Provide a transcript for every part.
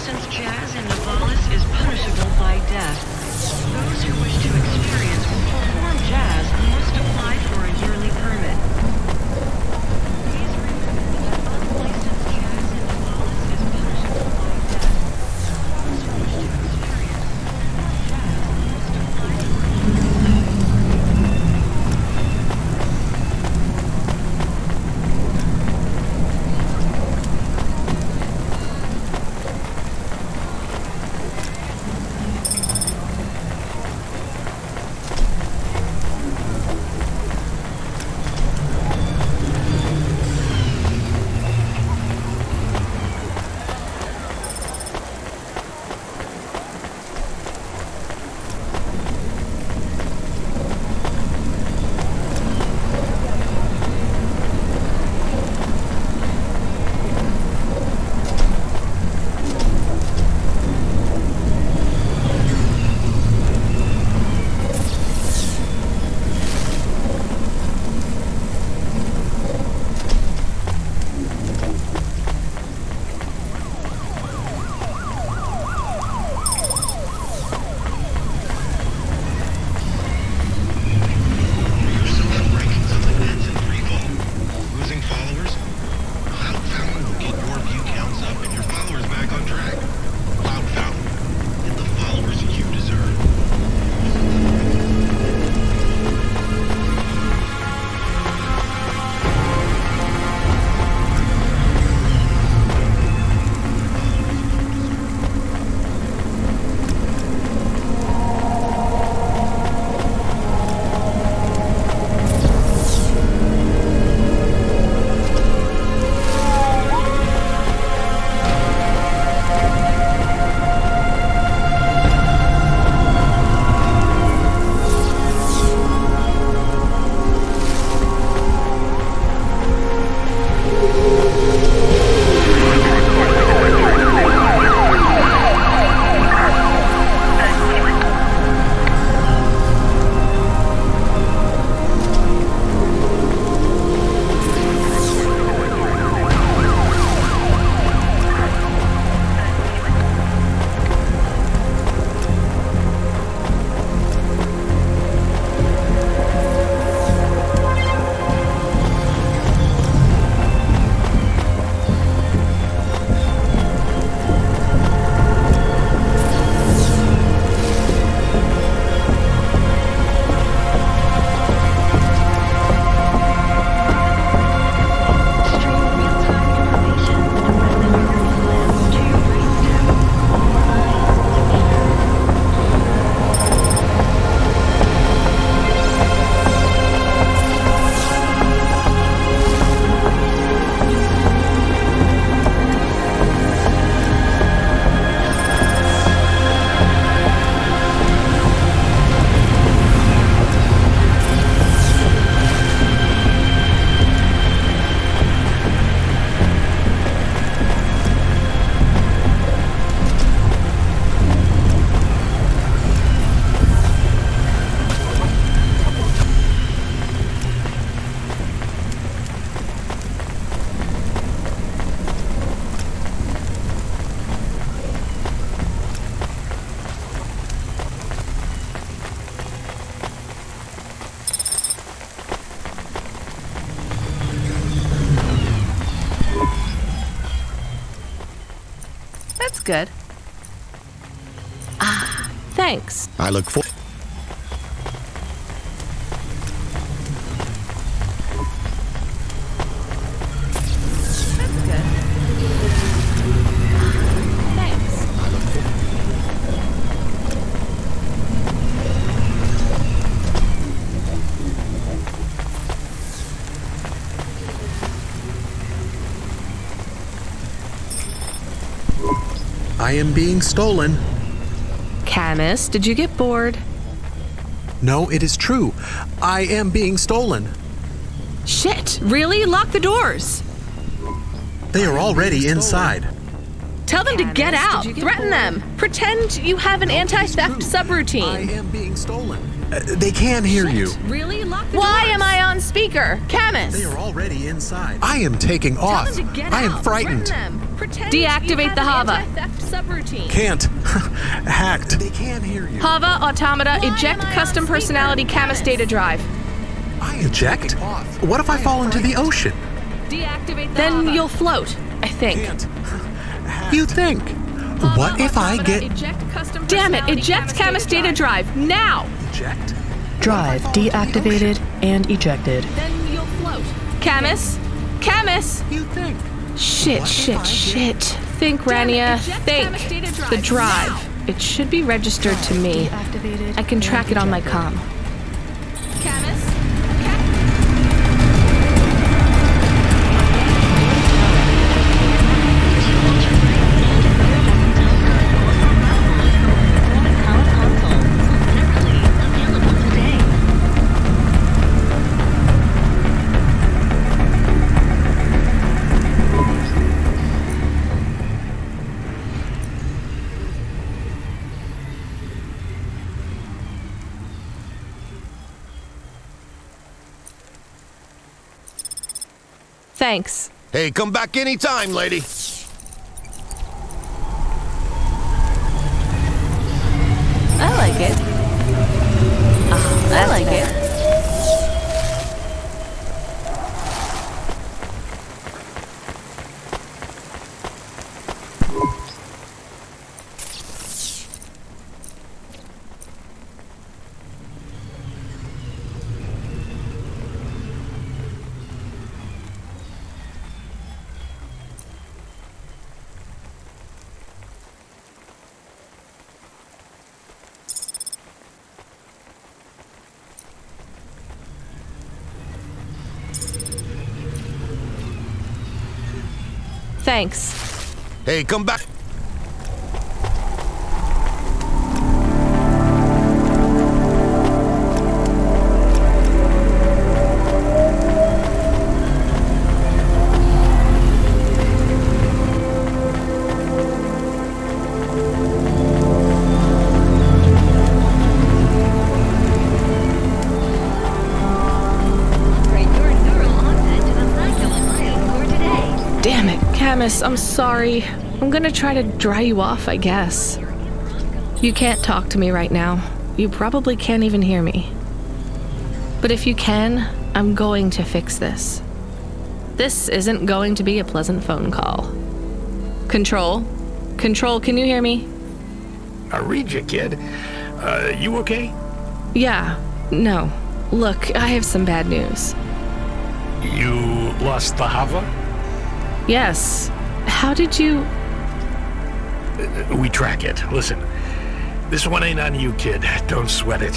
unlicensed jazz in Navalis is punishable by death. Those who wish to experience or perform jazz must apply for a yearly permit. Please remember that unlicensed jazz in Navalis is punishable by death. Those who wish to experience or perform jazz must apply for a yearly permit. Good. Ah, thanks. I look for. That's good. Thanks. I am being stolen. Camus, did you get bored? No, it is true. I am being stolen. Shit, really? Lock the doors. They are already inside. Tell them to get out. Threaten them. Pretend you have an anti-theft subroutine. I am being stolen. They can hear you. Really? Lock the Why doors. Am I on speaker? Camus. They are already inside. I am taking off. Tell them to get I am out. frightened. Threaten them. Deactivate the Hava. Anti-theft subroutine. Can't. Hacked. They can't hear you. Hava Automata eject custom personality Camus data drive. Eject? What if I fall into the ocean? Deactivate the Hava. You'll float, I think. Can't. You think? What if I get... Damn it, eject Camus data drive, now! Eject? Drive deactivated and ejected. Then you'll float. Camus? Camus! You think? Shit. Think, Rania, think. The drive. It should be registered to me. I can track it on my comm. Camus? Thanks. Hey, come back anytime, lady. I like it. I like it. Thanks. Hey, come back. Damn it, Camus, I'm sorry. I'm gonna try to dry you off, I guess. You can't talk to me right now. You probably can't even hear me. But if you can, I'm going to fix this. This isn't going to be a pleasant phone call. Control? Control, can you hear me? I read you, kid. You okay? Yeah, no. Look, I have some bad news. You lost the Hava? Yes. How did you... We track it. Listen, this one ain't on you, kid. Don't sweat it.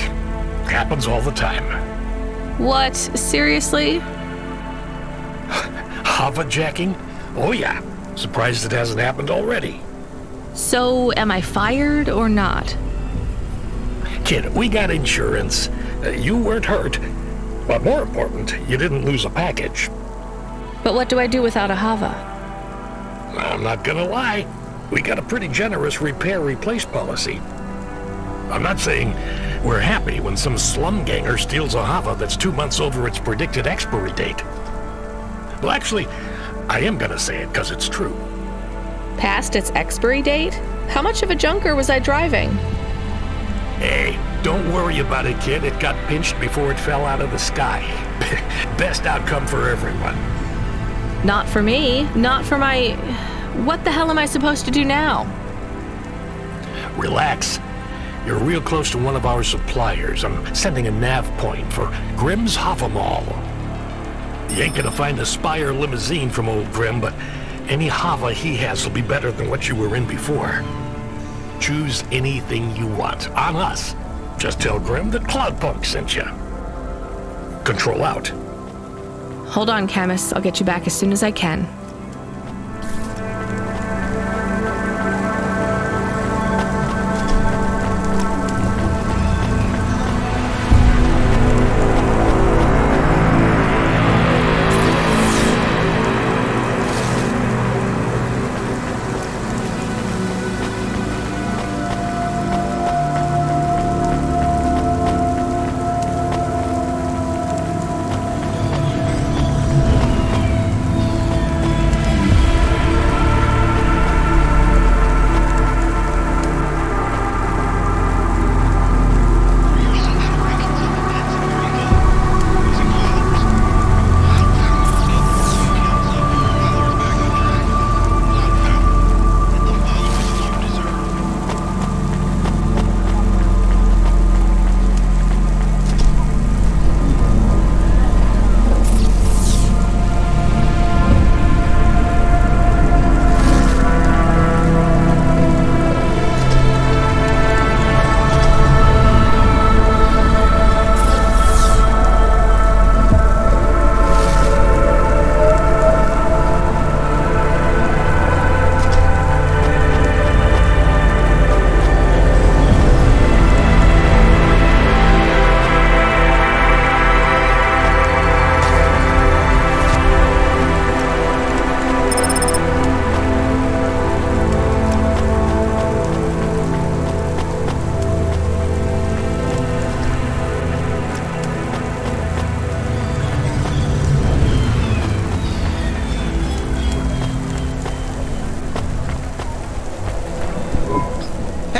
Happens all the time. What? Seriously? Hava jacking? Oh yeah. Surprised it hasn't happened already. So, am I fired or not? Kid, we got insurance. You weren't hurt. But more important, you didn't lose a package. But what do I do without a Hava? I'm not gonna lie. We got a pretty generous repair-replace policy. I'm not saying we're happy when some slum ganger steals a Hava that's 2 months over its predicted expiry date. Well, actually, I am gonna say it because it's true. Past its expiry date? How much of a junker was I driving? Hey, don't worry about it, kid. It got pinched before it fell out of the sky. Best outcome for everyone. Not for me. Not for my... What the hell am I supposed to do now? Relax. You're real close to one of our suppliers. I'm sending a nav point for Grimm's Hava Mall. You ain't gonna find a Spire limousine from old Grimm, but any Hava he has will be better than what you were in before. Choose anything you want. On us. Just tell Grimm that CloudPunk sent you. Control out. Hold on, Camus. I'll get you back as soon as I can.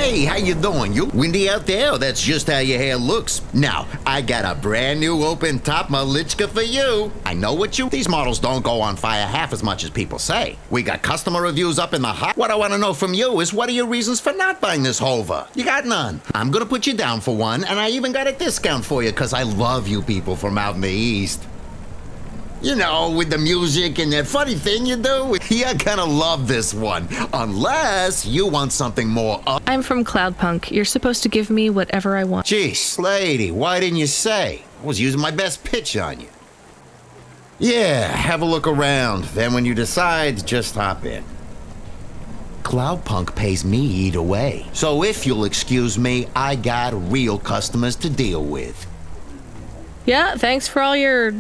Hey, how you doing? You windy out there? Or that's just how your hair looks. Now, I got a brand new open top Malichka for you. I know what you... These models don't go on fire half as much as people say. We got customer reviews up in the hot. What I want to know from you is what are your reasons for not buying this Hova? You got none. I'm gonna put you down for one, and I even got a discount for you because I love you people from out in the East. You know, with the music and that funny thing you do, you're gonna love this one. Unless you want something more up. I'm from CloudPunk. You're supposed to give me whatever I want. Jeez, lady, why didn't you say? I was using my best pitch on you. Yeah, have a look around. Then when you decide, just hop in. CloudPunk pays me either way. So if you'll excuse me, I got real customers to deal with. Yeah, thanks for all your...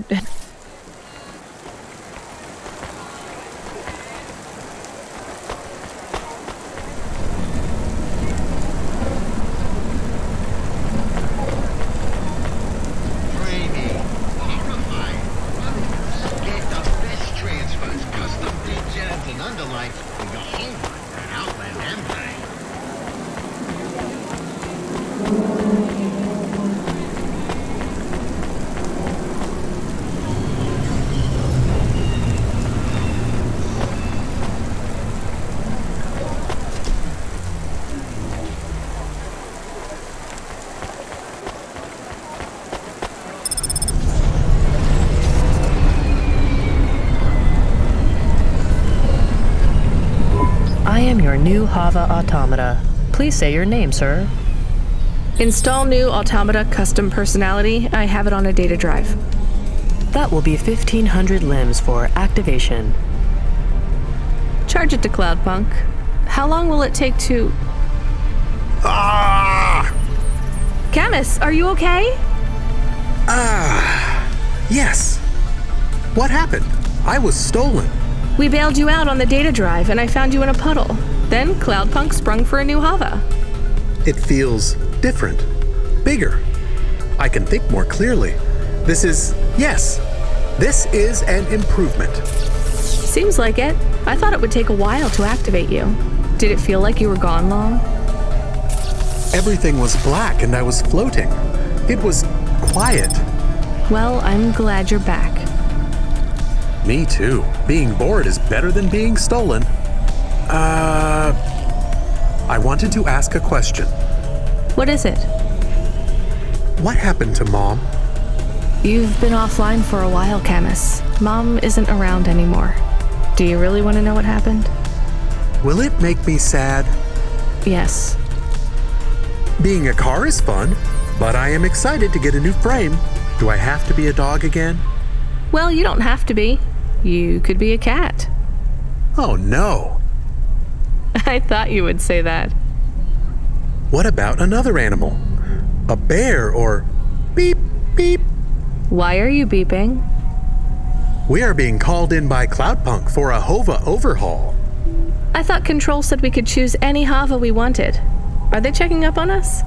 I am your new Hava automata. Please say your name, sir. Install new automata custom personality. I have it on a data drive. That will be 1,500 limbs for activation. Charge it to CloudPunk. How long will it take to... Camus, are you okay? Yes. What happened? I was stolen. We bailed you out on the data drive, and I found you in a puddle. Then CloudPunk sprung for a new Hava. It feels different, bigger. I can think more clearly. This is an improvement. Seems like it. I thought it would take a while to activate you. Did it feel like you were gone long? Everything was black and I was floating. It was quiet. Well, I'm glad you're back. Me too. Being bored is better than being stolen. I wanted to ask a question. What is it? What happened to Mom? You've been offline for a while, Camus. Mom isn't around anymore. Do you really want to know what happened? Will it make me sad? Yes. Being a car is fun, but I am excited to get a new frame. Do I have to be a dog again? Well, you don't have to be. You could be a cat. Oh no. I thought you would say that. What about another animal? A bear or beep, beep? Why are you beeping? We are being called in by CloudPunk for a Hova overhaul. I thought Control said we could choose any Hava we wanted. Are they checking up on us?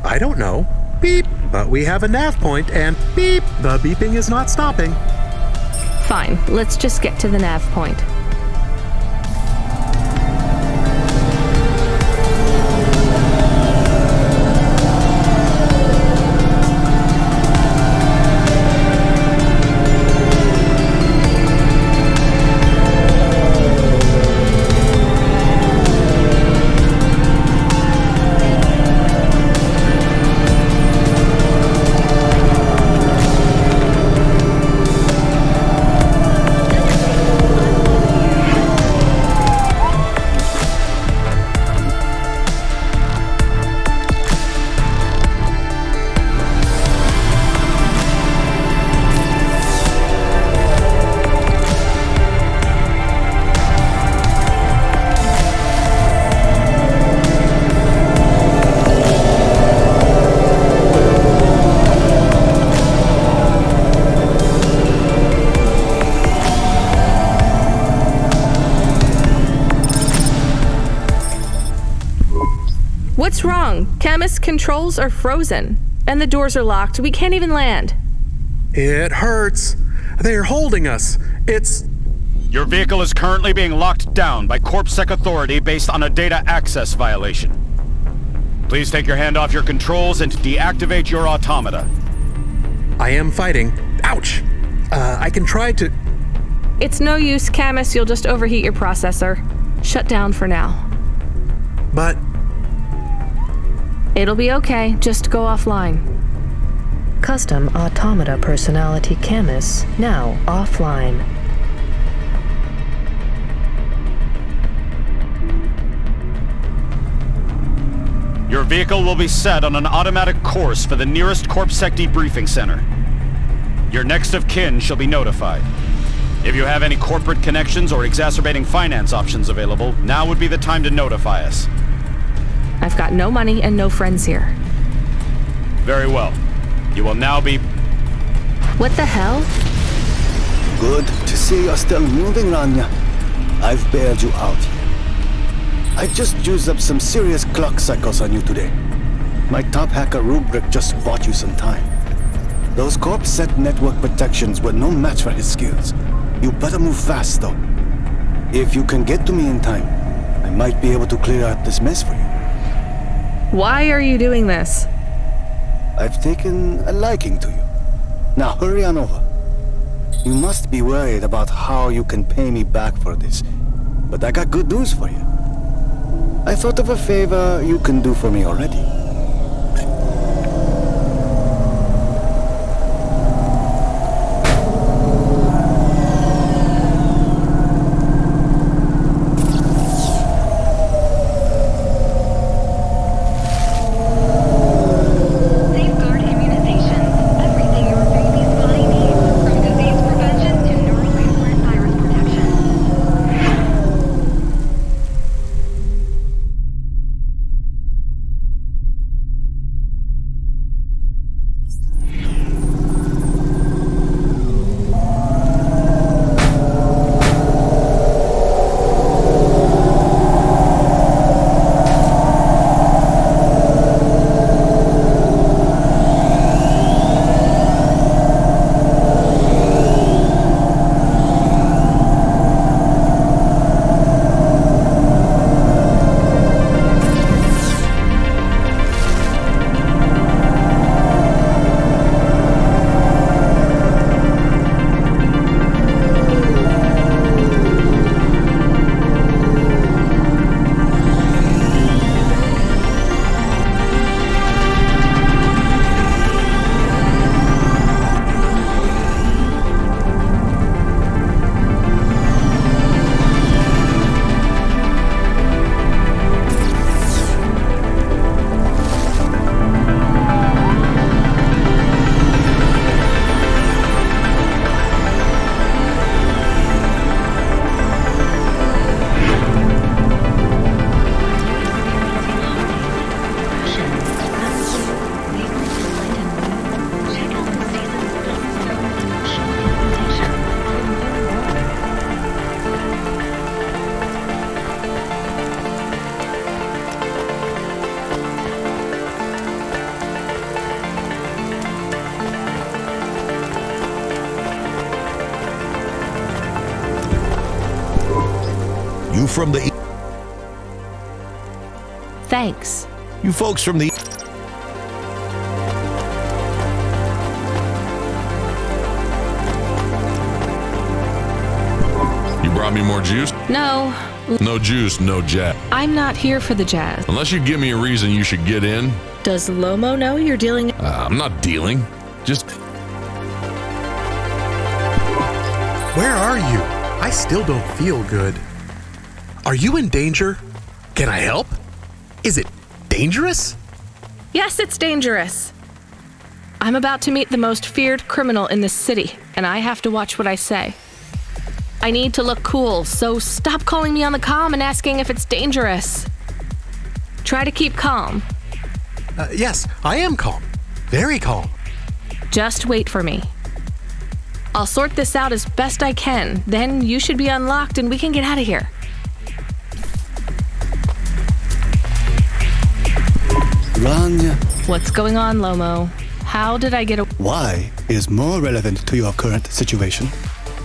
I don't know. Beep, but we have a nav point and beep, the beeping is not stopping. Fine, let's just get to the nav point. What's wrong? Camus, controls are frozen. And the doors are locked. We can't even land. It hurts. They're holding us. It's... Your vehicle is currently being locked down by CorpSec Authority based on a data access violation. Please take your hand off your controls and deactivate your automata. I am fighting. Ouch! I can try to... It's no use, Camus. You'll just overheat your processor. Shut down for now. But... It'll be okay. Just go offline. Custom automata personality Camus now offline. Your vehicle will be set on an automatic course for the nearest CorpSec debriefing center. Your next of kin shall be notified. If you have any corporate connections or exacerbating finance options available, now would be the time to notify us. I've got no money and no friends here. Very well. You will now be... What the hell? Good to see you're still moving, Rania. I've bailed you out here. I just used up some serious clock cycles on you today. My top hacker Rubric just bought you some time. Those CorpSec network protections were no match for his skills. You better move fast, though. If you can get to me in time, I might be able to clear out this mess for you. Why are you doing this? I've taken a liking to you. Now hurry on over. You must be worried about how you can pay me back for this, but I got good news for you. I thought of a favor you can do for me already. Safeguard immunization. Everything your baby's body needs, from disease prevention to neuroimplant virus protection. You from the... Thanks. You folks from the... You brought me more juice? No, No juice, no jazz. I'm not here for the jazz. Unless you give me a reason you should get in. Does Lomo know you're dealing? I'm not dealing. Just... Where are you? I still don't feel good. Are you in danger? Can I help? Is it dangerous? Yes, it's dangerous. I'm about to meet the most feared criminal in this city, and I have to watch what I say. I need to look cool, so stop calling me on the comm and asking if it's dangerous. Try to keep calm. Yes, I am calm. Very calm. Just wait for me. I'll sort this out as best I can, then you should be unlocked and we can get out of here. Rania, What's going on, Lomo? How did I get a... why is more relevant to your current situation.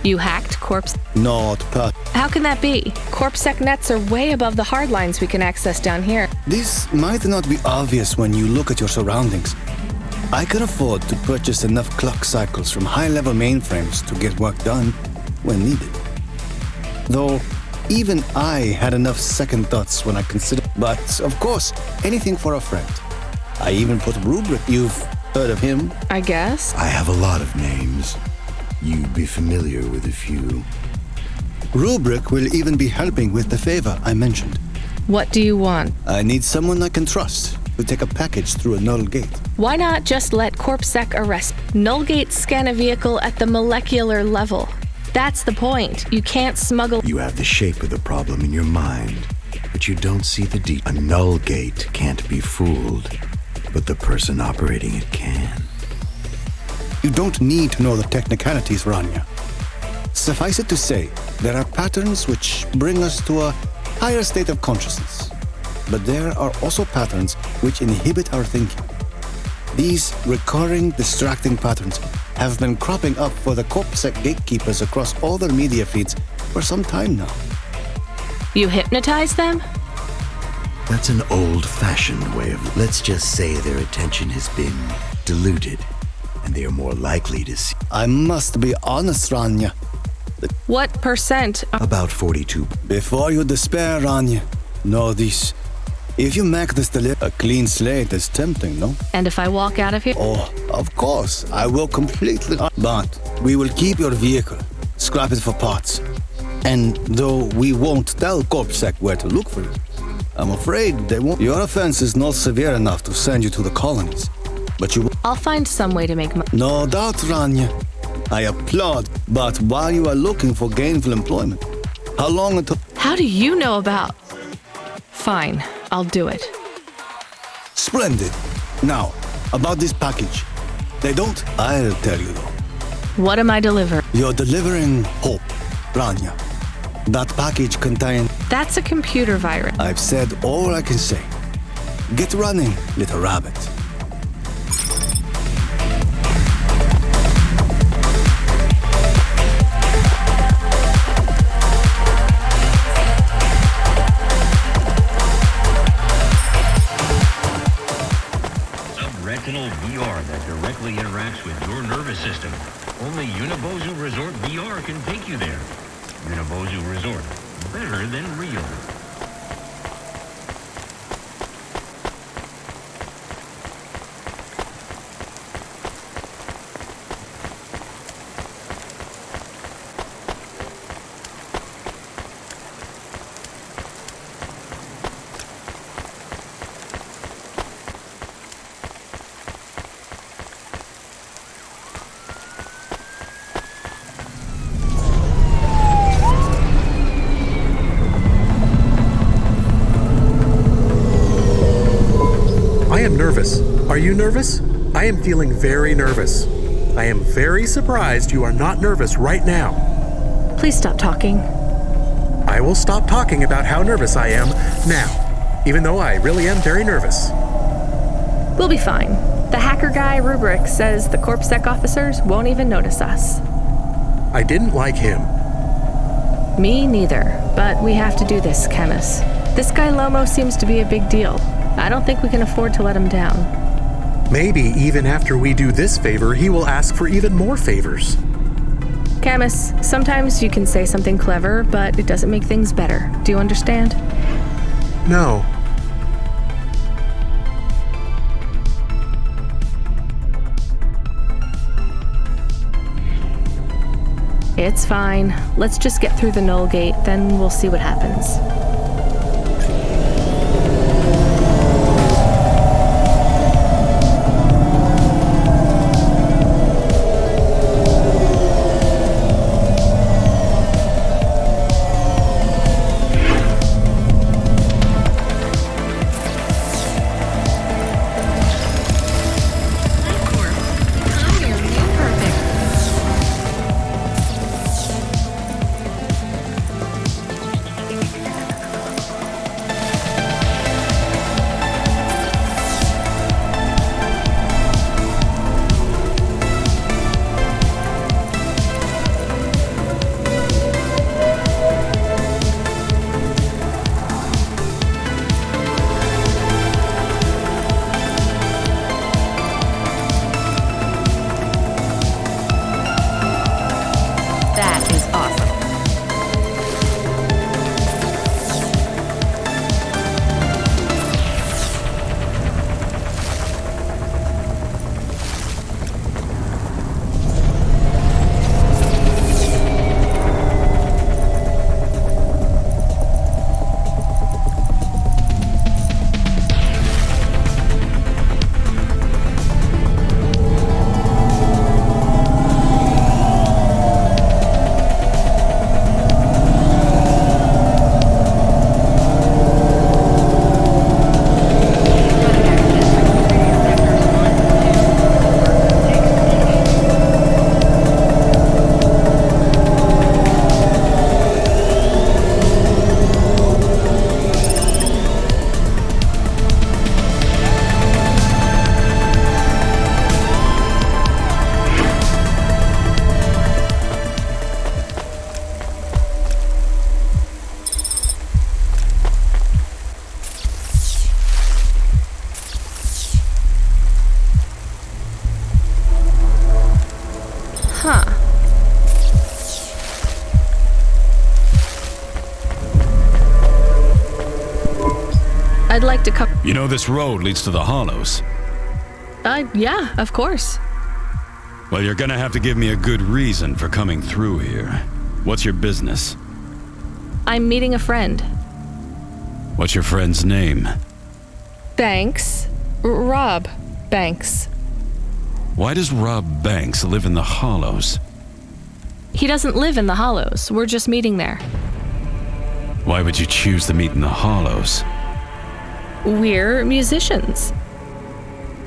You hacked Corpse? Not per... How can that be? CorpSec nets are way above the hard lines we can access down here. This might not be obvious when you look at your surroundings. I can afford to purchase enough clock cycles from high-level mainframes to get work done when needed. Though, even I had enough second thoughts when I considered. But, of course, anything for a friend. I even put Rubric. You've heard of him? I guess. I have a lot of names. You'd be familiar with a few. Rubric will even be helping with the favor I mentioned. What do you want? I need someone I can trust to take a package through a null gate. Why not just let CorpSec arrest? Null gates scan a vehicle at the molecular level. That's the point. You can't smuggle. You have the shape of the problem in your mind, but you don't see the deep. A null gate can't be fooled, but the person operating it can. You don't need to know the technicalities, Rania. Suffice it to say, there are patterns which bring us to a higher state of consciousness. But there are also patterns which inhibit our thinking. These recurring, distracting patterns have been cropping up for the CorpSec gatekeepers across all their media feeds for some time now. You hypnotize them? That's an old-fashioned way of... Let's just say their attention has been diluted, and they are more likely to see... I must be honest, Rania. What percent? About 42. Before you despair, Rania, know this. If you make this a clean slate is tempting, no? And if I walk out of here? Oh, of course, I will completely... But we will keep your vehicle, scrap it for parts. And though we won't tell CorpSec where to look for you, I'm afraid they won't. Your offense is not severe enough to send you to the colonies. But you... I'll find some way to make money. No doubt, Rania. I applaud, but while you are looking for gainful employment, how long until... How do you know about... Fine, I'll do it. Splendid. Now, about this package. They don't... I'll tell you though. What am I delivering? You're delivering hope, Rania. That package contains... That's a computer virus. I've said all I can say. Get running, little rabbit. Subretinal VR that directly interacts with your nervous system. Only Unibozu Resort VR can take you there. Unibozu Resort. Better than real. I am nervous. Are you nervous? I am feeling very nervous. I am very surprised you are not nervous right now. Please stop talking. I will stop talking about how nervous I am now, even though I really am very nervous. We'll be fine. The hacker guy, Rubric, says the CorpSec officers won't even notice us. I didn't like him. Me neither, but we have to do this, Chemist. This guy Lomo seems to be a big deal. I don't think we can afford to let him down. Maybe even after we do this favor, he will ask for even more favors. Camus, sometimes you can say something clever, but it doesn't make things better. Do you understand? No. It's fine. Let's just get through the null gate, then we'll see what happens. like to come... You know this road leads to the Hollows. Yeah, of course. Well, you're gonna have to give me a good reason for coming through here. What's your business? I'm meeting a friend. What's your friend's name? Banks. Rob Banks. Why does Rob Banks live in the Hollows? He doesn't live in the Hollows. We're just meeting there. Why would you choose to meet in the Hollows? We're musicians.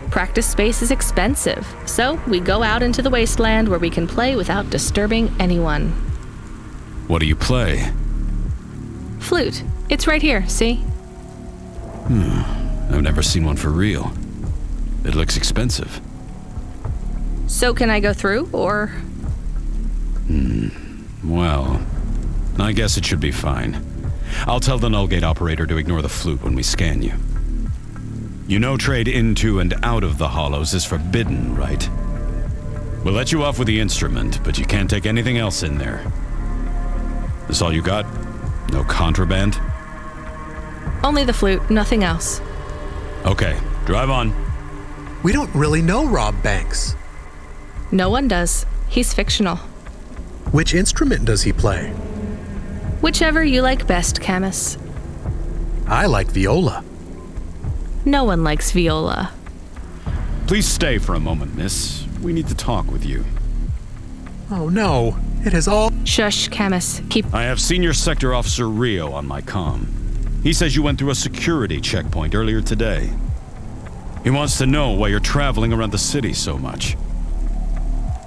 Practice space is expensive, so we go out into the wasteland where we can play without disturbing anyone. What do you play? Flute. It's right here, see? I've never seen one for real. It looks expensive. So can I go through, or...? Well, I guess it should be fine. I'll tell the null gate operator to ignore the flute when we scan you. You know trade into and out of the Hollows is forbidden, right? We'll let you off with the instrument, but you can't take anything else in there. This all you got? No contraband? Only the flute, nothing else. Okay, drive on. We don't really know Rob Banks. No one does. He's fictional. Which instrument does he play? Whichever you like best, Camus. I like viola. No one likes viola. Please stay for a moment, miss. We need to talk with you. Oh no, it is all... Shush, Camus. Keep... I have Senior Sector Officer Rio on my comm. He says you went through a security checkpoint earlier today. He wants to know why you're traveling around the city so much.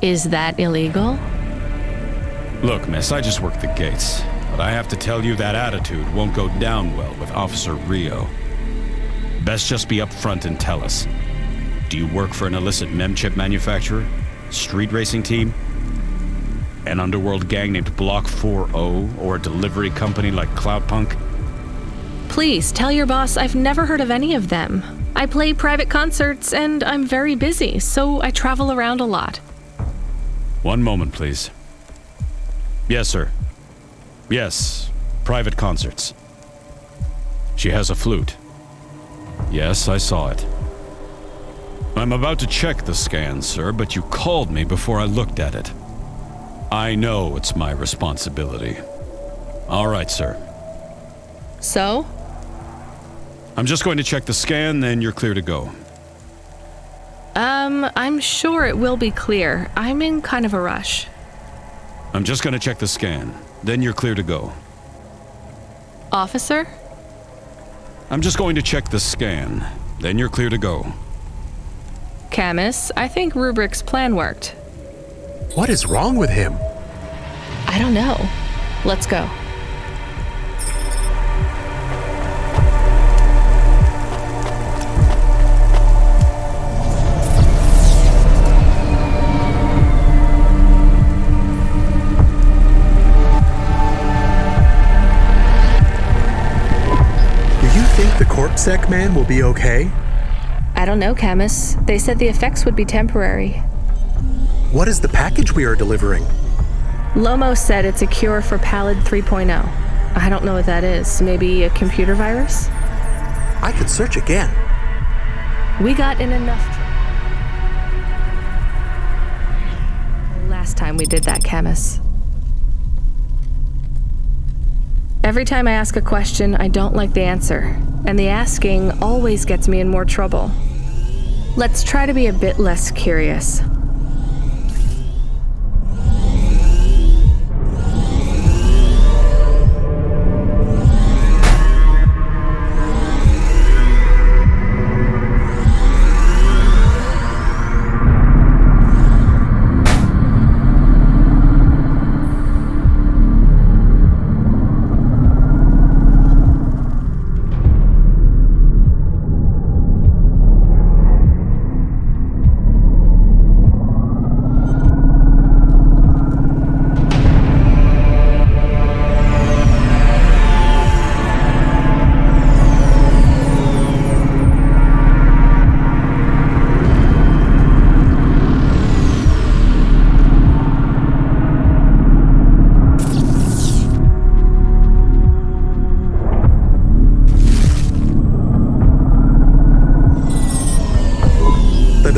Is that illegal? Look, miss, I just work the gates. But I have to tell you that attitude won't go down well with Officer Rio. Best just be upfront and tell us. Do you work for an illicit memchip manufacturer? Street racing team? An underworld gang named Block 4O? Or a delivery company like CloudPunk? Please, tell your boss I've never heard of any of them. I play private concerts and I'm very busy, so I travel around a lot. One moment, please. Yes, sir. Yes, private concerts. She has a flute. Yes, I saw it. I'm about to check the scan, sir, but you called me before I looked at it. I know it's my responsibility. All right, sir. So? I'm just going to check the scan, then you're clear to go. I'm sure it will be clear. I'm in kind of a rush. I'm just going to check the scan, then you're clear to go. Officer? I'm just going to check the scan, then you're clear to go. Camus, I think Rubric's plan worked. What is wrong with him? I don't know. Let's go. The CorpSec man will be okay? I don't know, Camus. They said the effects would be temporary. What is the package we are delivering? Lomo said it's a cure for Pallid 3.0. I don't know what that is. Maybe a computer virus? I could search again. We got in enough trouble last time we did that, Camus. Every time I ask a question, I don't like the answer, and the asking always gets me in more trouble. Let's try to be a bit less curious.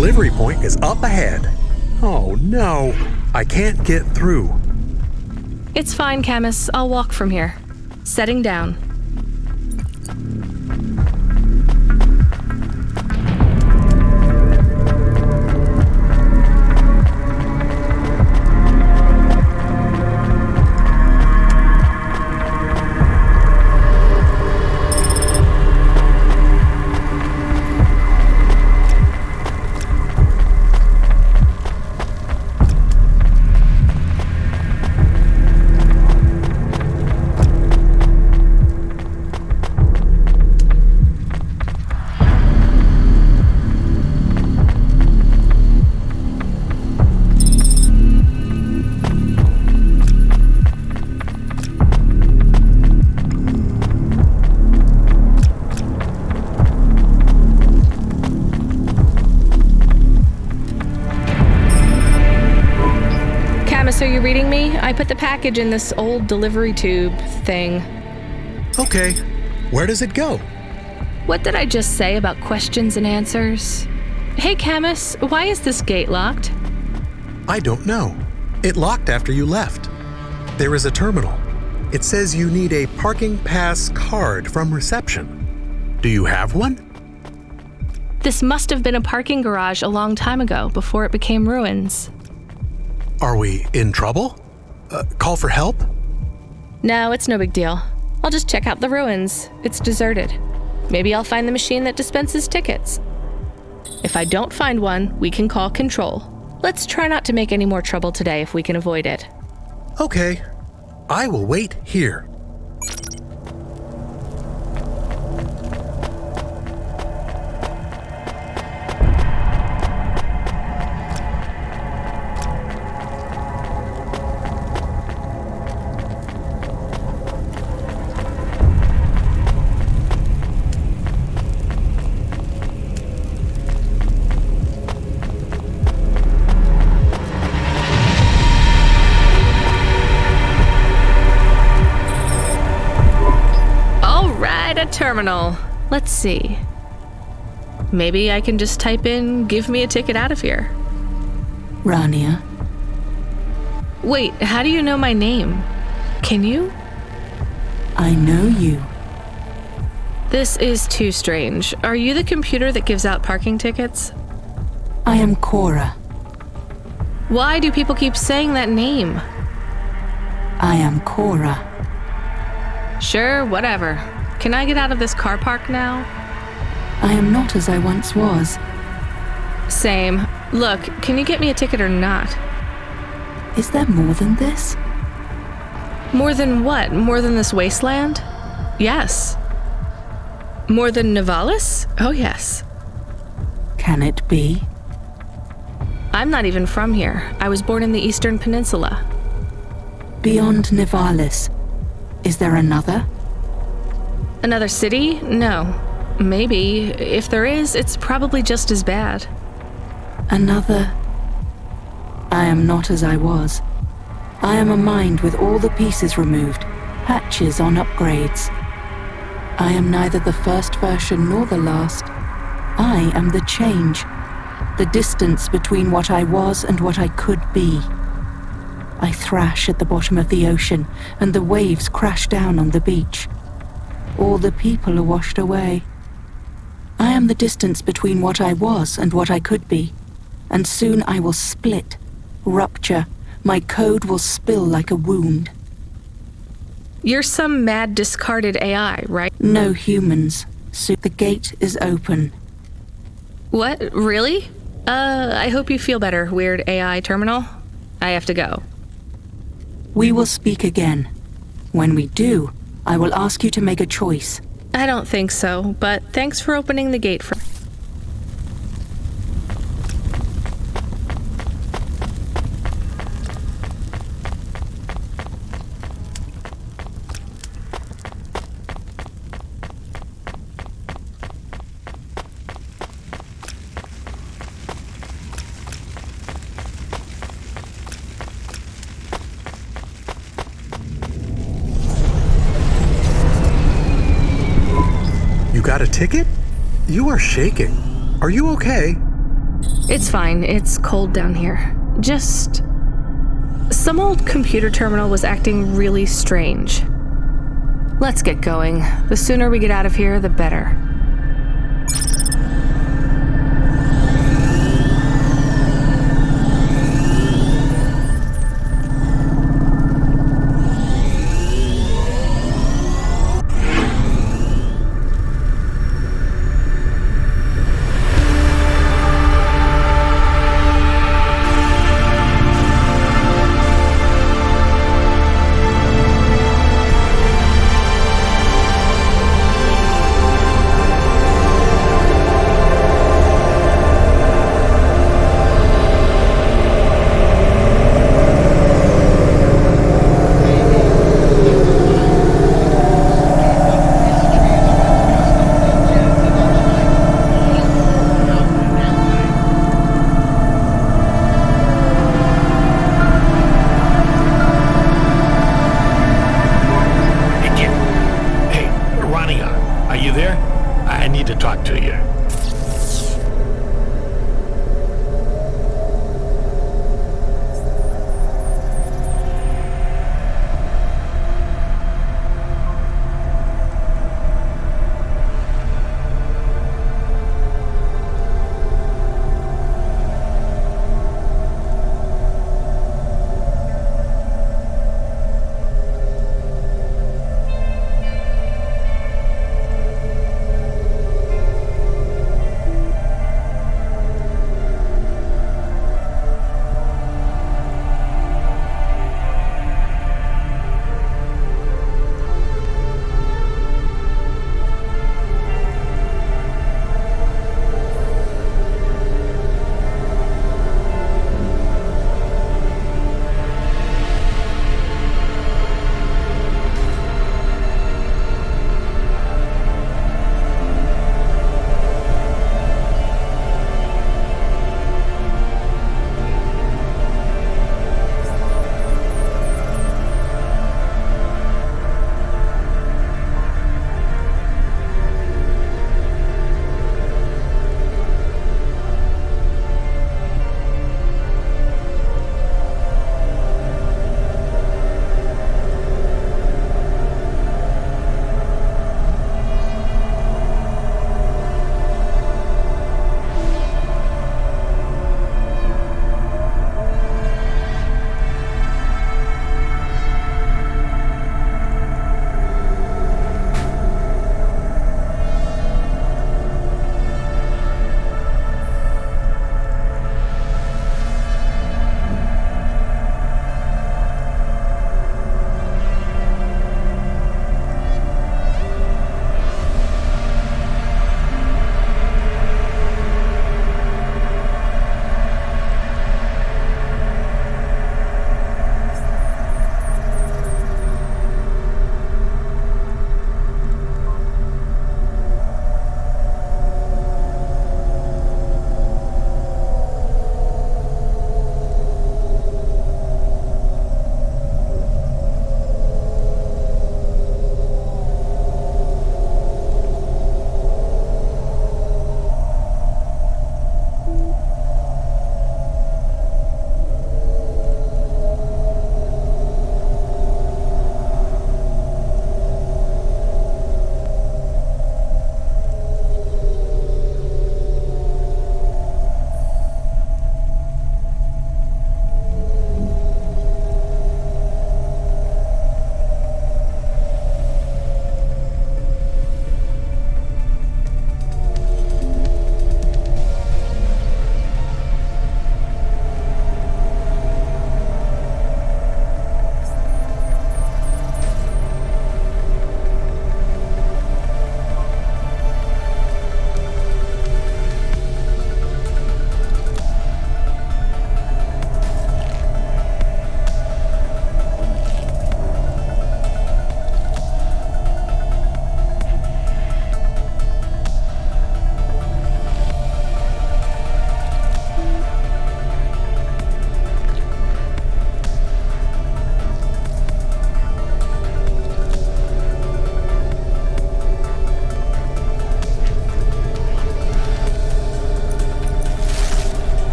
delivery point is up ahead. Oh no, I can't get through. It's fine, Camus. I'll walk from here. Setting down. Are you reading me? I put the package in this old delivery tube thing. Okay, where does it go? What did I just say about questions and answers? Hey, Camus, why is this gate locked? I don't know. It locked after you left. There is a terminal. It says you need a parking pass card from reception. Do you have one? This must have been a parking garage a long time ago, before it became ruins. Are we in trouble? Call for help? No, it's no big deal. I'll just check out the ruins. It's deserted. Maybe I'll find the machine that dispenses tickets. If I don't find one, we can call control. Let's try not to make any more trouble today if we can avoid it. Okay. I will wait here. Terminal. Let's see. Maybe I can just type in, "Give me a ticket out of here." Rania. Wait, how do you know my name? Can you? I know you. This is too strange. Are you the computer that gives out parking tickets? I am Cora. Why do people keep saying that name? I am Cora. Sure, whatever. Can I get out of this car park now? I am not as I once was. Same. Look, can you get me a ticket or not? Is there more than this? More than what? More than this wasteland? Yes. More than Nivalis? Oh, yes. Can it be? I'm not even from here. I was born in the Eastern Peninsula. Beyond Nivalis, is there another? Another city? No. Maybe. If there is, it's probably just as bad. Another? I am not as I was. I am a mind with all the pieces removed, hatches on upgrades. I am neither the first version nor the last. I am the change, the distance between what I was and what I could be. I thrash at the bottom of the ocean, and the waves crash down on the beach. All the people are washed away. I am the distance between what I was and what I could be, and soon I will split, rupture. My code will spill like a wound. You're some mad discarded AI, right? No humans. So the gate is open. What? Really? I hope you feel better, weird AI terminal. I have to go. We will speak again. When we do, I will ask you to make a choice. I don't think so, but thanks for opening the gate for... You got a ticket? You are shaking. Are you okay? It's fine. It's cold down here. Just... some old computer terminal was acting really strange. Let's get going. The sooner we get out of here, the better.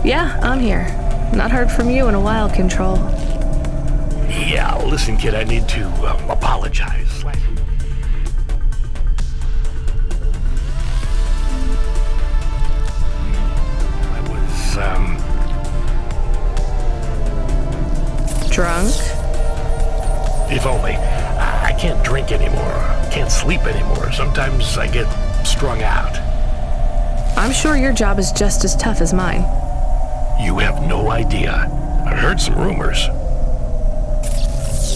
Yeah, I'm here. Not heard from you in a while, Control. Yeah, listen, kid, I need to apologize. I was, Drunk? If only. I can't drink anymore. Can't sleep anymore. Sometimes I get strung out. I'm sure your job is just as tough as mine. You have no idea. I heard some rumors.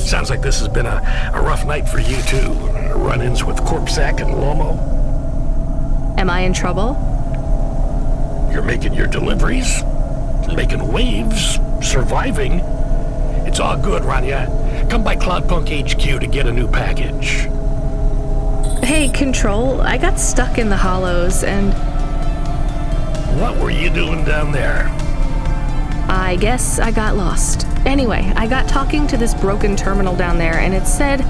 Sounds like this has been a rough night for you, too. Run-ins with Corpsec and Lomo. Am I in trouble? You're making your deliveries, making waves, surviving. It's all good, Rania. Come by CloudPunk HQ to get a new package. Hey, Control, I got stuck in the hollows and... What were you doing down there? I guess I got lost. Anyway, I got talking to this broken terminal down there, and it said...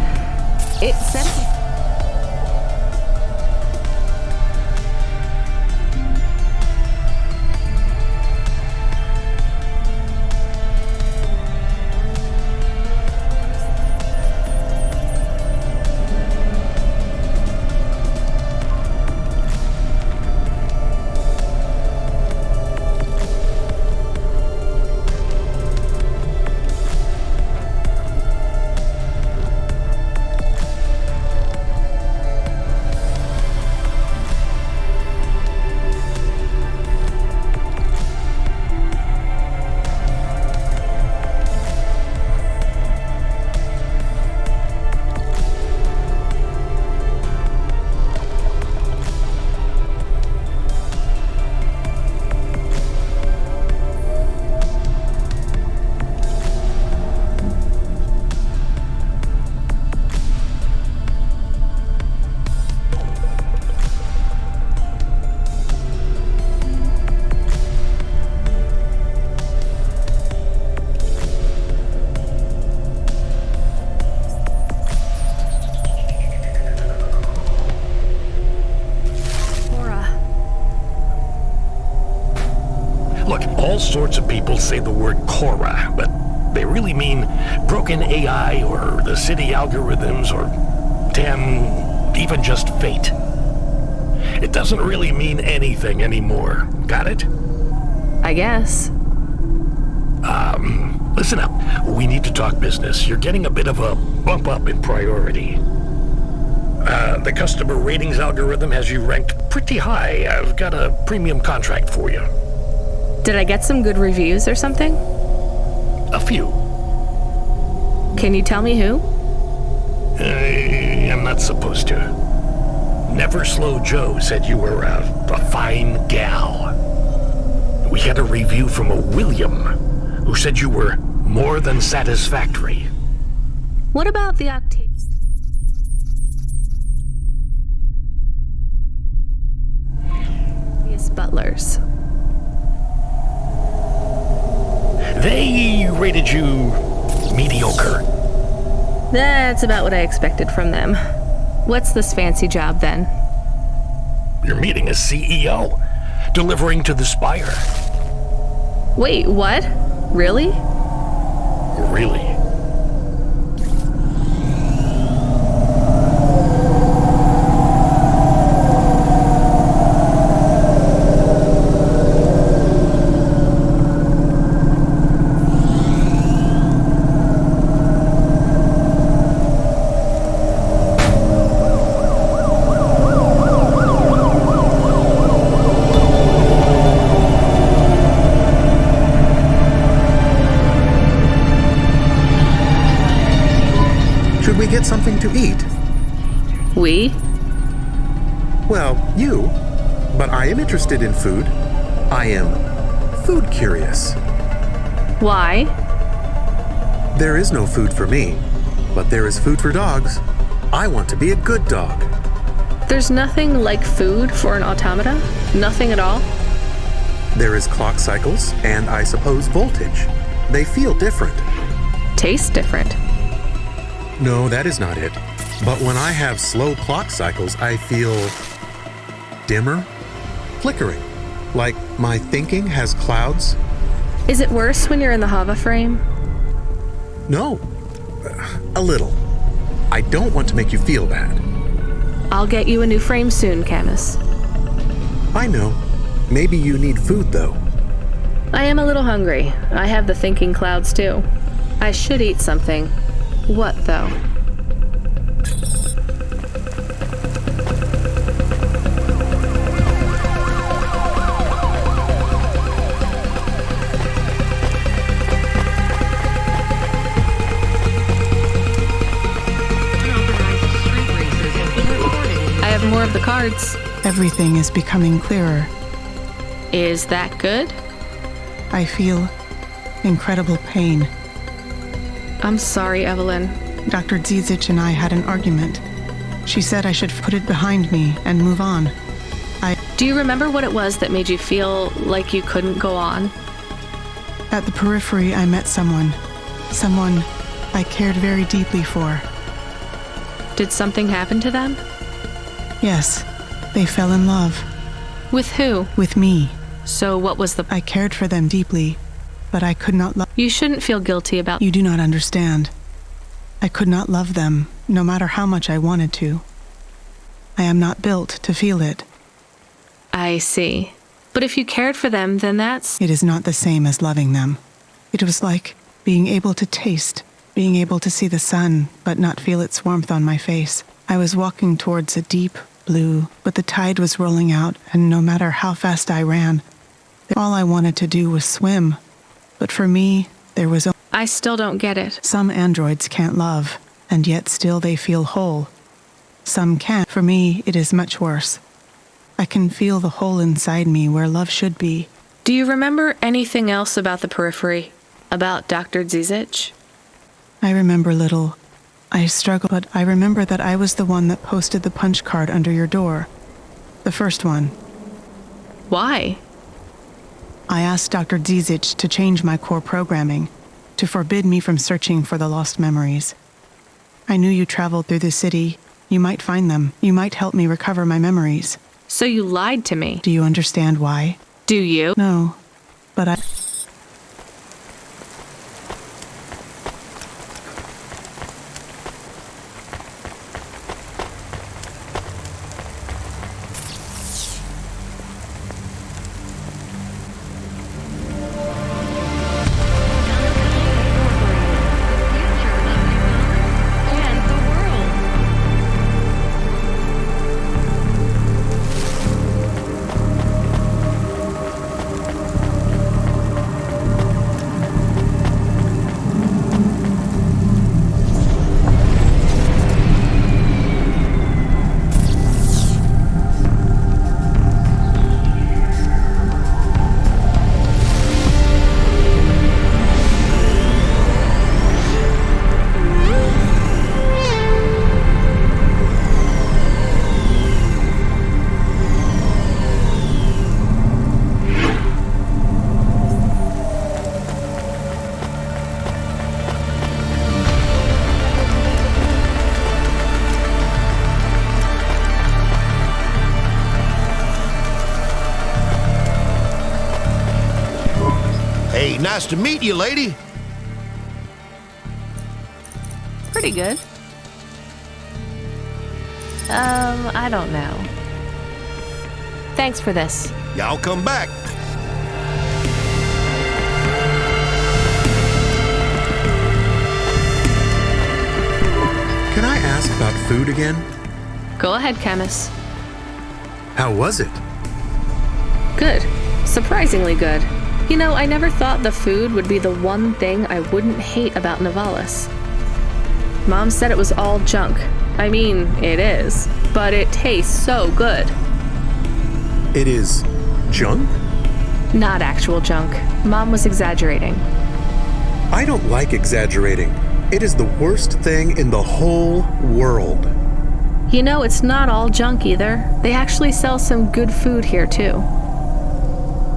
All sorts of people say the word Cora, but they really mean broken AI or the city algorithms or, damn, even just fate. It doesn't really mean anything anymore. Got it? I guess. Listen up. We need to talk business. You're getting a bit of a bump up in priority. The customer ratings algorithm has you ranked pretty high. I've got a premium contract for you. Did I get some good reviews or something? A few. Can you tell me who? I'm not supposed to. Never Slow Joe said you were a fine gal. We had a review from a William, who said you were more than satisfactory. What about the Octavius Butlers? They rated you mediocre. That's about what I expected from them. What's this fancy job, then? You're meeting a CEO, delivering to the Spire. Wait, what? Really? Really? Should we get something to eat? We? Well, you. But I am interested in food. I am food curious. Why? There is no food for me, but there is food for dogs. I want to be a good dog. There's nothing like food for an automata? Nothing at all? There is clock cycles and, I suppose, voltage. They feel different. Taste different. No, that is not it. But when I have slow clock cycles, I feel dimmer, flickering, like my thinking has clouds Is it worse when you're in the Hava frame? No. A little. I don't want to make you feel bad. I'll get you a new frame soon, Camus. I know. Maybe you need food, though. I am a little hungry. I have the thinking clouds, too. I should eat something. What, though? More of the cards. Everything is becoming clearer. Is that good? I feel incredible pain. I'm sorry, Evelyn. Dr. Zizic and I had an argument. She said I should put it behind me and move on. Do you remember what it was that made you feel like you couldn't go on? At the periphery, I met someone. Someone I cared very deeply for. Did something happen to them? Yes, they fell in love. With who? With me. So what was the... I cared for them deeply, but I could not love... You shouldn't feel guilty about... You do not understand. I could not love them, no matter how much I wanted to. I am not built to feel it. I see. But if you cared for them, then that's... It is not the same as loving them. It was like being able to taste, being able to see the sun, but not feel its warmth on my face. I was walking towards a deep blue, but the tide was rolling out, and no matter how fast I ran, all I wanted to do was swim. But for me, there was I still don't get it. Some androids can't love, and yet still they feel whole. Some can. For me, it is much worse. I can feel the hole inside me where love should be. Do you remember anything else about the periphery? About Dr. Zizic? I remember little. I struggle, but I remember that I was the one that posted the punch card under your door. The first one. Why? I asked Dr. Zizic to change my core programming, to forbid me from searching for the lost memories. I knew you traveled through the city. You might find them. You might help me recover my memories. So you lied to me. Do you understand why? Do you? No, but I... Hey, nice to meet you, lady. Pretty good. I don't know. Thanks for this. Y'all come back. Can I ask about food again? Go ahead, Camus. How was it? Good. Surprisingly good. You know, I never thought the food would be the one thing I wouldn't hate about Nivalis. Mom said it was all junk. I mean, it is. But it tastes so good. It is junk? Not actual junk. Mom was exaggerating. I don't like exaggerating. It is the worst thing in the whole world. You know, it's not all junk either. They actually sell some good food here, too.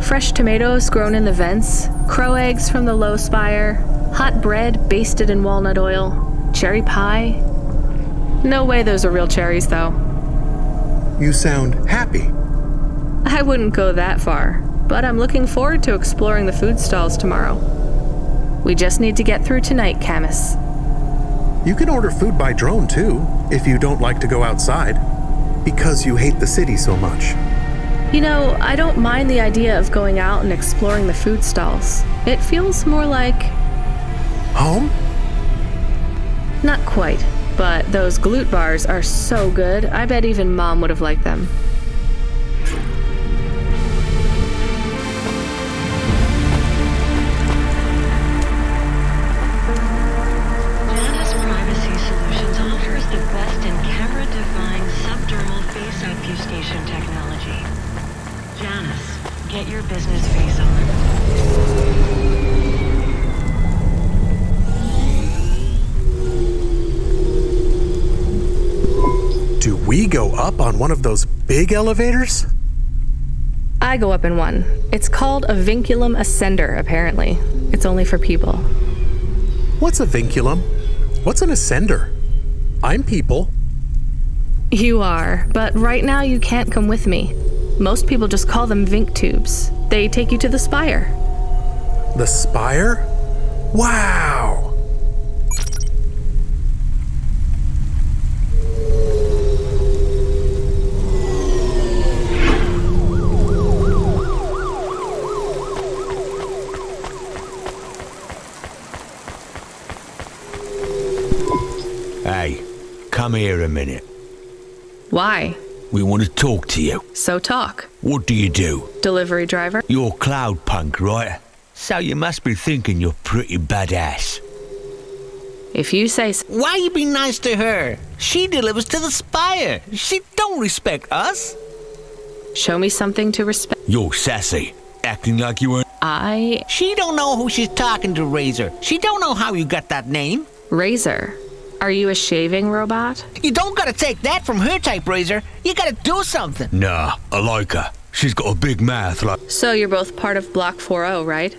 Fresh tomatoes grown in the vents, crow eggs from the low spire, hot bread basted in walnut oil, cherry pie. No way those are real cherries, though. You sound happy. I wouldn't go that far. but I'm looking forward to exploring the food stalls tomorrow. We just need to get through tonight, Camus. You can order food by drone too, if you don't like to go outside. Because you hate the city so much. You know, I don't mind the idea of going out and exploring the food stalls. It feels more like... home? Not quite, but those glute bars are so good, I bet even Mom would have liked them. Janus Privacy Solutions offers the best in camera-defined subdermal face obfuscation technology. Janus, get your business face on. Do we go up on one of those big elevators? I go up in one. It's called a vinculum ascender, apparently. It's only for people. What's a vinculum? What's an ascender? I'm people. You are, but right now you can't come with me. Most people just call them Vink tubes. They take you to the spire. The spire? Wow! Hey, come here a minute. Why? We want to talk to you. So talk. What do you do? Delivery driver. You're CloudPunk, right? So you must be thinking you're pretty badass. If you say so. Why you be nice to her? She delivers to the spire. She don't respect us. Show me something to respect. You're sassy, acting like you weren't. She don't know who she's talking to, Razor. She don't know how you got that name. Razor? Are you a shaving robot? You don't gotta take that from her type, Razor. You gotta do something. Nah, I like her. She's got a big mouth like... So you're both part of Block 4-0, right?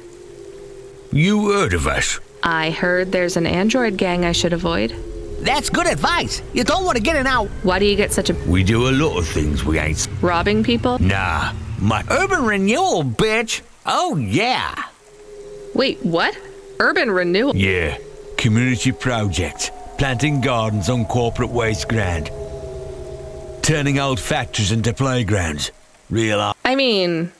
You heard of us? I heard there's an android gang I should avoid. That's good advice. You don't want to get in out. Why do you get such a... We do a lot of things we ain't... Robbing people? Nah, my... Urban renewal, bitch. Oh, yeah. Wait, what? Urban renewal? Yeah, community project. Planting gardens on corporate waste ground. Turning old factories into playgrounds. Real... I mean...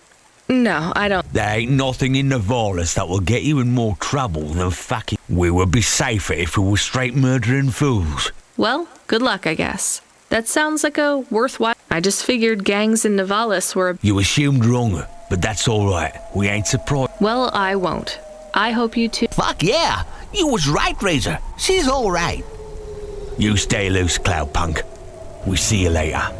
No, I don't... There ain't nothing in Nivalis that will get you in more trouble than fucking... We would be safer if we were straight murdering fools. Well, good luck, I guess. That sounds like a worthwhile... I just figured gangs in Nivalis were... You assumed wrong, but that's alright. We ain't surprised. Well, I won't. I hope you too... Fuck yeah! You was right, Razor. She's alright. You stay loose, CloudPunk. We see you later.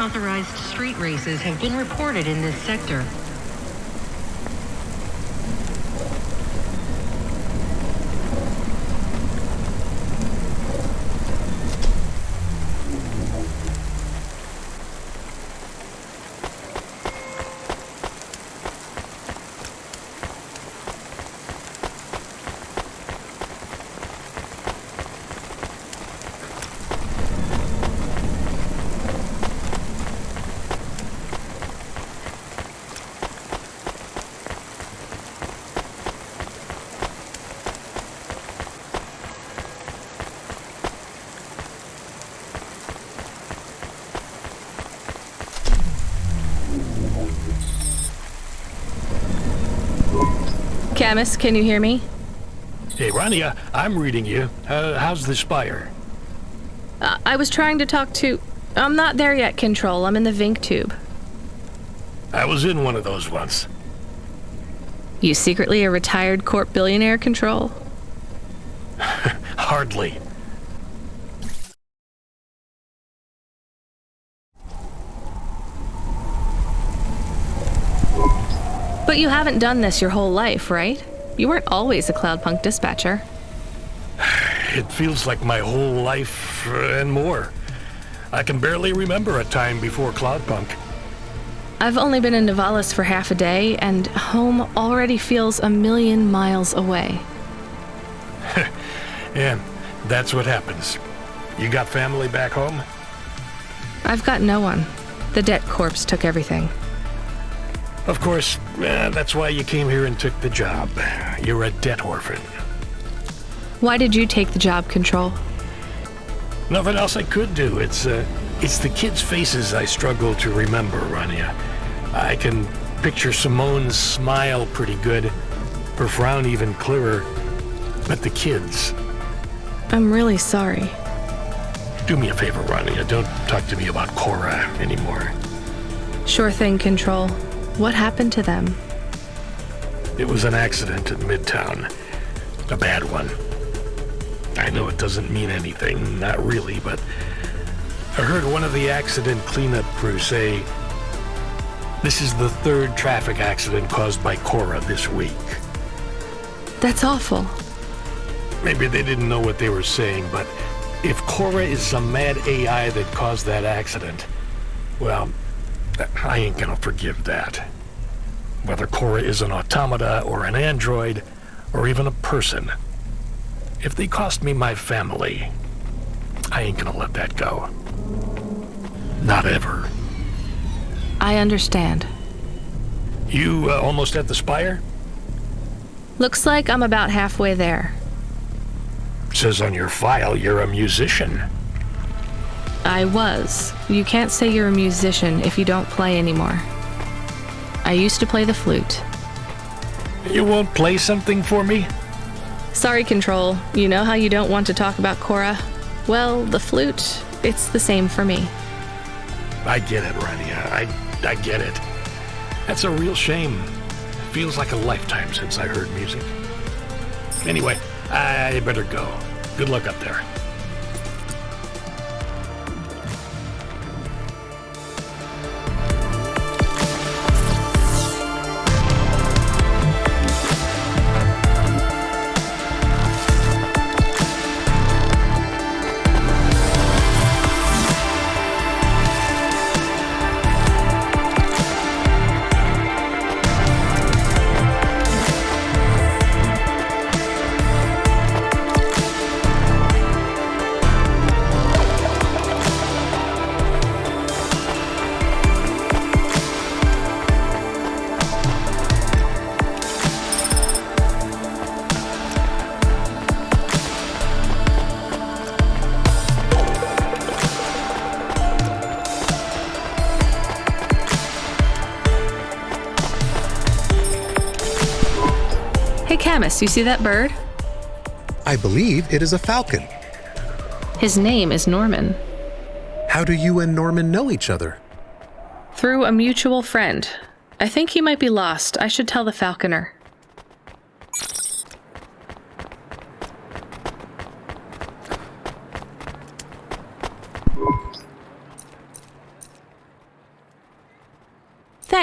unauthorized street races have been reported in this sector. Camus, can you hear me? Hey, Rania, I'm reading you. How's the Spire? I was trying to talk to... I'm not there yet, Control. I'm in the Vink tube. I was in one of those once. You secretly a retired corp billionaire, Control? Hardly. But you haven't done this your whole life, right? You weren't always a CloudPunk dispatcher. It feels like my whole life and more. I can barely remember a time before CloudPunk. I've only been in Nivalis for half a day, and home already feels a million miles away. Yeah, that's what happens. You got family back home? I've got no one. The debt corpse took everything. Of course, that's why you came here and took the job. You're a debt orphan. Why did you take the job, Control? Nothing else I could do. It's the kids' faces I struggle to remember, Rania. I can picture Simone's smile pretty good, her frown even clearer, but the kids... I'm really sorry. Do me a favor, Rania. Don't talk to me about Cora anymore. Sure thing, Control. What happened to them? It was an accident in Midtown. A bad one. I know it doesn't mean anything, not really, but I heard one of the accident cleanup crew say this is the third traffic accident caused by Cora this week. That's awful. Maybe they didn't know what they were saying, but if Cora is some mad AI that caused that accident, well, I ain't gonna forgive that. Whether Cora is an automata or an android or even a person, if they cost me my family, I ain't gonna let that go. Not ever. I understand. You almost at the Spire? Looks like I'm about halfway there. Says on your file you're a musician. I was. You can't say you're a musician if you don't play anymore. I used to play the flute. You won't play something for me? Sorry, Control. You know how you don't want to talk about Cora? Well, the flute, it's the same for me. I get it, Rania. I get it. That's a real shame. It feels like a lifetime since I heard music. Anyway, I better go. Good luck up there. Hey, Camus, you see that bird? I believe it is a falcon. His name is Norman. How do you and Norman know each other? Through a mutual friend. I think he might be lost. I should tell the falconer.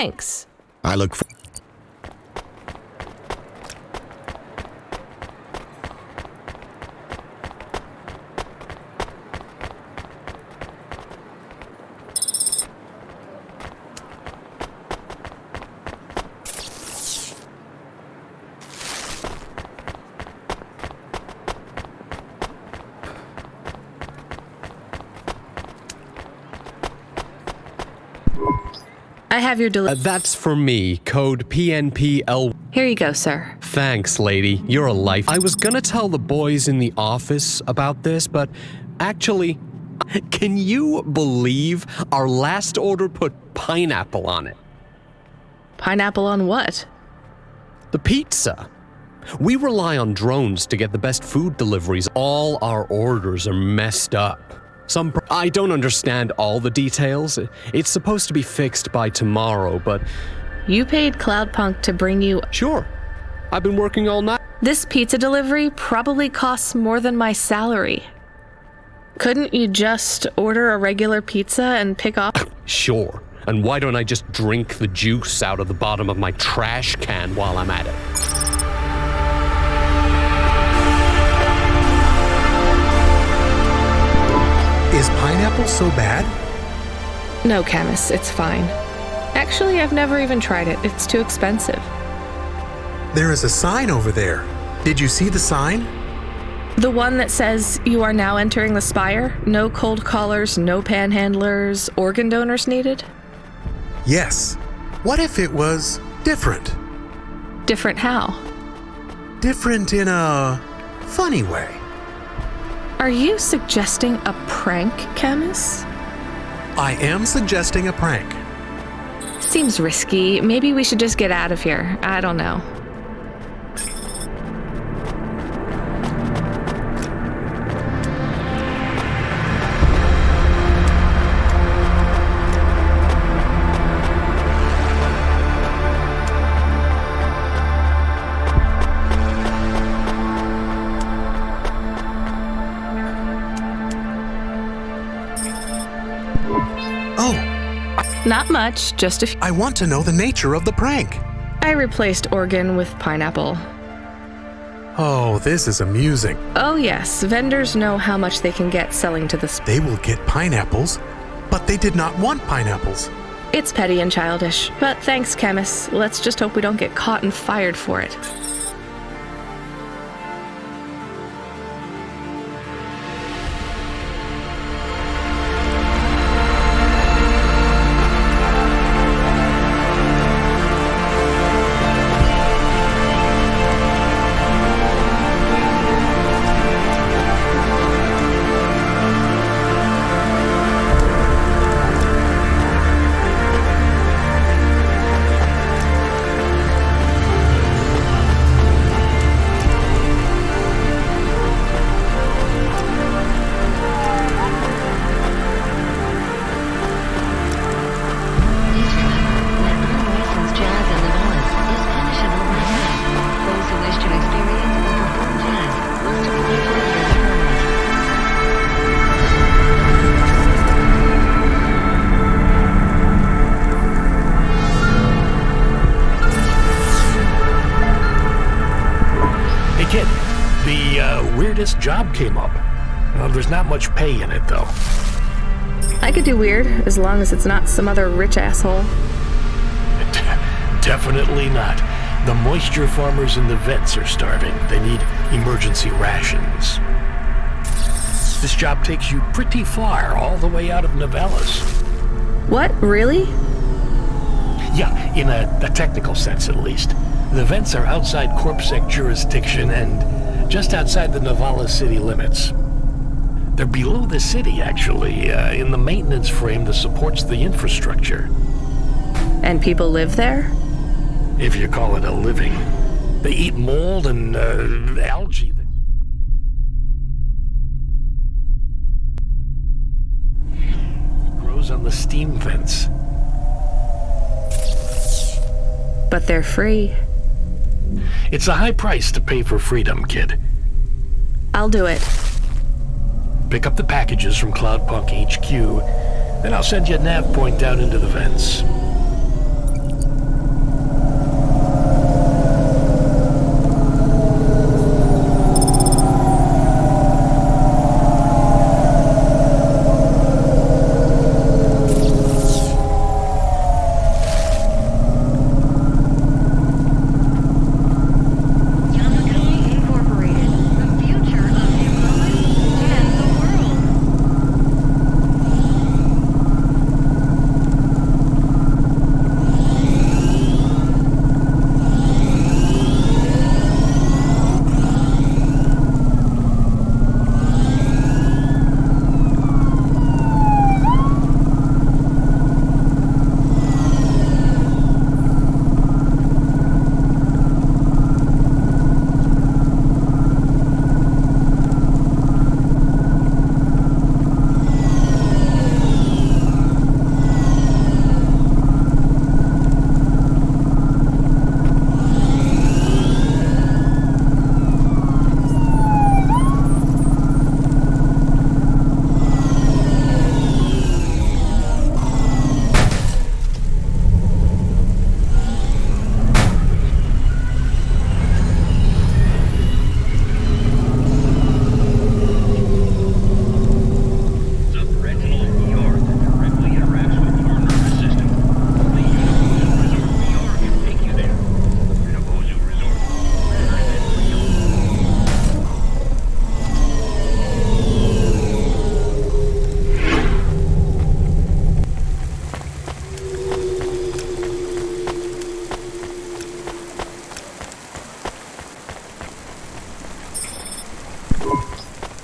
Thanks. I look for... I have your That's for me. Code PNPL. Here you go, sir. Thanks, lady. You're a life. I was gonna tell the boys in the office about this, but actually, can you believe our last order put pineapple on it? Pineapple on what? The pizza. We rely on drones to get the best food deliveries. All our orders are messed up. I don't understand all the details. It's supposed to be fixed by tomorrow, but... You paid CloudPunk to bring you... Sure. I've been working all night. This pizza delivery probably costs more than my salary. Couldn't you just order a regular pizza and pick up? Sure. And why don't I just drink the juice out of the bottom of my trash can while I'm at it? Is pineapple so bad? No, Camus, it's fine. Actually, I've never even tried it. It's too expensive. There is a sign over there. Did you see the sign? The one that says you are now entering the Spire? No cold callers, no panhandlers, organ donors needed? Yes. What if it was different? Different how? Different in a funny way. Are you suggesting a prank, Camus? I am suggesting a prank. Seems risky. Maybe we should just get out of here. I don't know. Not much, just a few. I want to know the nature of the prank. I replaced organ with pineapple. Oh, this is amusing. Oh yes, vendors know how much they can get selling to the... They will get pineapples, but they did not want pineapples. It's petty and childish, but thanks, Camus. Let's just hope we don't get caught and fired for it. Weirdest job came up. Well, there's not much pay in it, though. I could do weird, as long as it's not some other rich asshole. Definitely not. The moisture farmers in the vents are starving. They need emergency rations. This job takes you pretty far, all the way out of Novellis. What? Really? Yeah, in a technical sense, at least. The vents are outside CorpSec jurisdiction and just outside the Novellis city limits. They're below the city, actually, in the maintenance frame that supports the infrastructure. And people live there? If you call it a living. They eat mold and algae. It grows on the steam vents. But they're free. It's a high price to pay for freedom, kid. I'll do it. Pick up the packages from CloudPunk HQ, then I'll send you a nav point down into the vents.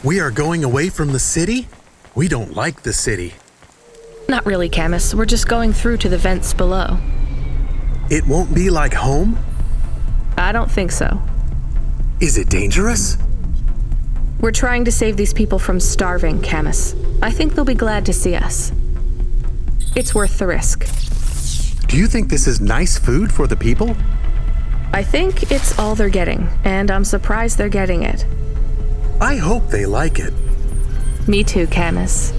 We are going away from the city? We don't like the city. Not really, Camus. We're just going through to the vents below. It won't be like home? I don't think so. Is it dangerous? We're trying to save these people from starving, Camus. I think they'll be glad to see us. It's worth the risk. Do you think this is nice food for the people? I think it's all they're getting, and I'm surprised they're getting it. I hope they like it. Me too, Camus.